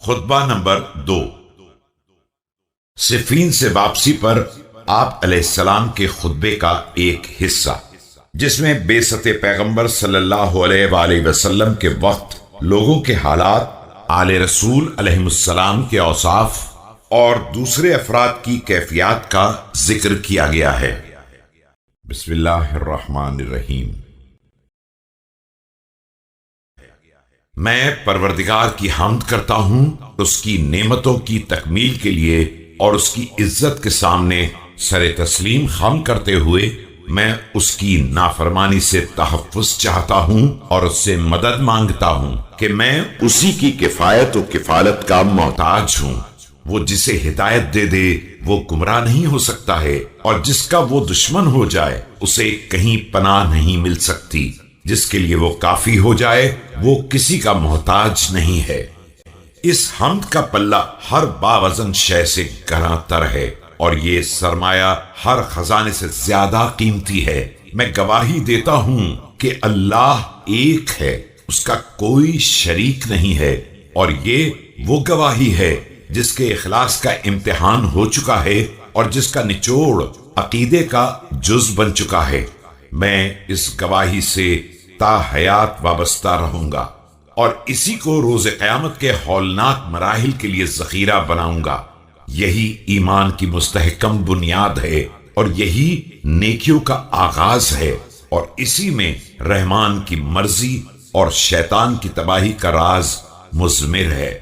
خطبہ نمبر 2 صفین سے واپسی پر آپ علیہ السلام کے خطبے کا ایک حصہ، جس میں بعثت پیغمبر صلی اللہ علیہ وآلہ وسلم کے وقت لوگوں کے حالات، آل رسول علیہ السلام کے اوصاف اور دوسرے افراد کی کیفیات کا ذکر کیا گیا ہے۔ بسم اللہ الرحمن الرحیم۔ میں پروردگار کی حمد کرتا ہوں اس کی نعمتوں کی تکمیل کے لیے اور اس کی عزت کے سامنے سر تسلیم خم کرتے ہوئے میں اس کی نافرمانی سے تحفظ چاہتا ہوں اور اس سے مدد مانگتا ہوں کہ میں اسی کی کفایت و کفالت کا محتاج ہوں۔ وہ جسے ہدایت دے دے وہ گمراہ نہیں ہو سکتا ہے، اور جس کا وہ دشمن ہو جائے اسے کہیں پناہ نہیں مل سکتی۔ جس کے لیے وہ کافی ہو جائے وہ کسی کا محتاج نہیں ہے۔ اس حمد کا پلہ ہر باوزن شے سے گراں تر ہے، اور یہ سرمایہ ہر خزانے سے زیادہ قیمتی ہے۔ میں گواہی دیتا ہوں کہ اللہ ایک ہے، اس کا کوئی شریک نہیں ہے، اور یہ وہ گواہی ہے جس کے اخلاص کا امتحان ہو چکا ہے اور جس کا نچوڑ عقیدے کا جز بن چکا ہے۔ میں اس گواہی سے تا حیات وابستہ رہوں گا، اور اسی کو روز قیامت کے ہولناک مراحل کے لیے ذخیرہ بناؤں گا۔ یہی ایمان کی مستحکم بنیاد ہے، اور یہی نیکیوں کا آغاز ہے، اور اسی میں رحمان کی مرضی اور شیطان کی تباہی کا راز مضمر ہے۔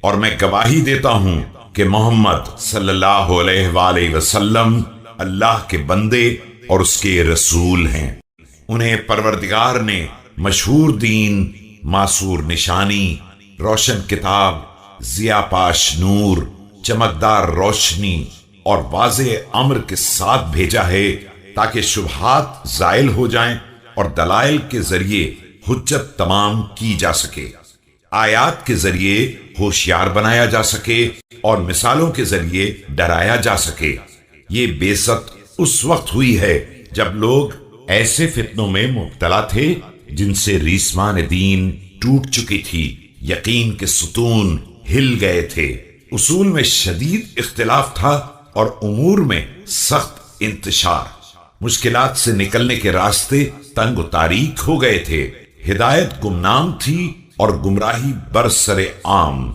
اور میں گواہی دیتا ہوں کہ محمد صلی اللہ علیہ وآلہ وسلم اللہ کے بندے اور اس کے رسول ہیں۔ انہیں پروردگار نے مشہور دین، معصور نشانی، روشن کتاب، ضیاء پاش نور، چمکدار روشنی اور واضح امر کے ساتھ بھیجا ہے، تاکہ شبہات زائل ہو جائیں اور دلائل کے ذریعے حجت تمام کی جا سکے، آیات کے ذریعے ہوشیار بنایا جا سکے اور مثالوں کے ذریعے ڈرایا جا سکے۔ یہ بعثت اس وقت ہوئی ہے جب لوگ ایسے فتنوں میں مبتلا تھے جن سے ریسمان دین ٹوٹ چکی تھی، یقین کے ستون ہل گئے تھے، اصول میں شدید اختلاف تھا اور امور میں سخت انتشار، مشکلات سے نکلنے کے راستے تنگ و تاریک ہو گئے تھے، ہدایت گمنام تھی اور گمراہی برسر عام،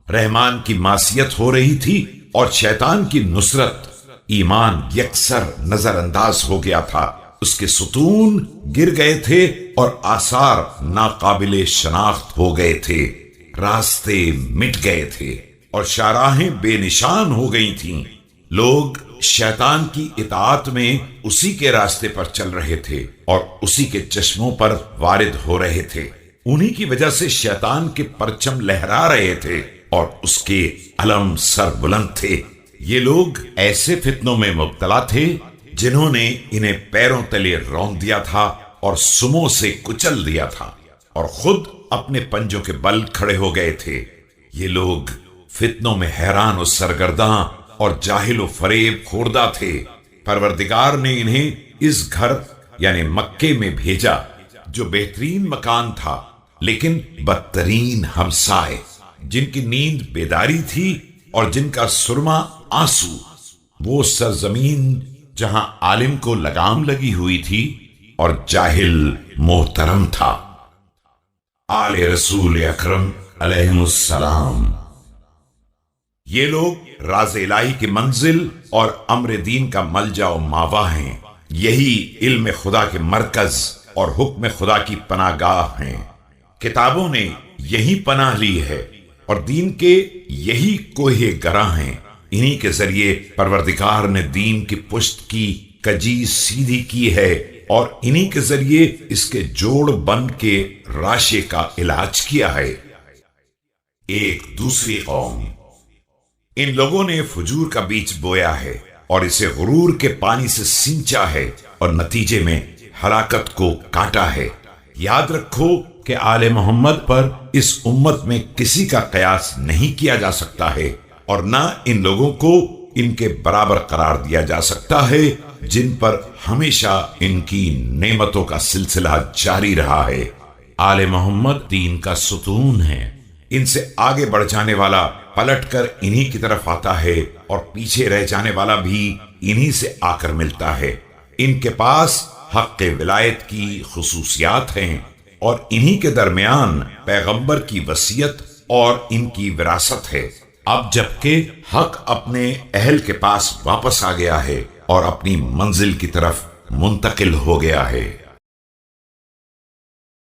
رحمان کی معصیت ہو رہی تھی اور شیطان کی نصرت، ایمان یکسر نظر انداز ہو گیا تھا، اس کے ستون گر گئے تھے اور آثار ناقابل شناخت ہو گئے تھے، راستے مٹ گئے تھے اور شاہراہیں بے نشان ہو گئی تھیں۔ لوگ شیطان کی اطاعت میں اسی کے راستے پر چل رہے تھے اور اسی کے چشموں پر وارد ہو رہے تھے، انہی کی وجہ سے شیطان کے پرچم لہرا رہے تھے اور اس کے علم سر بلند تھے۔ یہ لوگ ایسے فتنوں میں مبتلا تھے جنہوں نے انہیں پیروں تلے رون دیا تھا اور سموں سے کچل دیا تھا، اور خود اپنے پنجوں کے بل کھڑے ہو گئے تھے۔ یہ لوگ فتنوں میں حیران و سرگرداں اور جاہل و فریب خوردہ تھے۔ پروردگار نے انہیں اس گھر یعنی مکے میں بھیجا جو بہترین مکان تھا، لیکن بدترین ہمسائے، جن کی نیند بیداری تھی اور جن کا سرما آنسو، وہ سرزمین جہاں عالم کو لگام لگی ہوئی تھی اور جاہل محترم تھا۔ آل رسول اکرم علیہ السلام۔ یہ لوگ راز الہی کی منزل اور امر دین کا ملجا و ماوا ہیں، یہی علم خدا کے مرکز اور حکم خدا کی پناہ گاہ ہیں۔ کتابوں نے یہی پناہ لی ہے اور دین کے یہی کوہ گراں ہیں، انہی کے ذریعے پروردگار نے دین کی پشت کی کجی سیدھی کی ہے، اور انہی کے ذریعے اس کے جوڑ بن کے راشے کا علاج کیا ہے۔ ایک دوسری قوم، ان لوگوں نے فجور کا بیج بویا ہے اور اسے غرور کے پانی سے سینچا ہے اور نتیجے میں ہلاکت کو کاٹا ہے۔ یاد رکھو کہ آل محمد پر اس امت میں کسی کا قیاس نہیں کیا جا سکتا ہے، اور نہ ان لوگوں کو ان کے برابر قرار دیا جا سکتا ہے جن پر ہمیشہ ان کی نعمتوں کا سلسلہ جاری رہا ہے۔ آل محمد دین کا ستون ہے، ان سے آگے بڑھ جانے والا پلٹ کر انہی کی طرف آتا ہے اور پیچھے رہ جانے والا بھی انہی سے آ کر ملتا ہے۔ ان کے پاس حق ولایت کی خصوصیات ہیں اور انہی کے درمیان پیغمبر کی وصیت اور ان کی وراثت ہے۔ اب جبکہ حق اپنے اہل کے پاس واپس آ گیا ہے اور اپنی منزل کی طرف منتقل ہو گیا ہے۔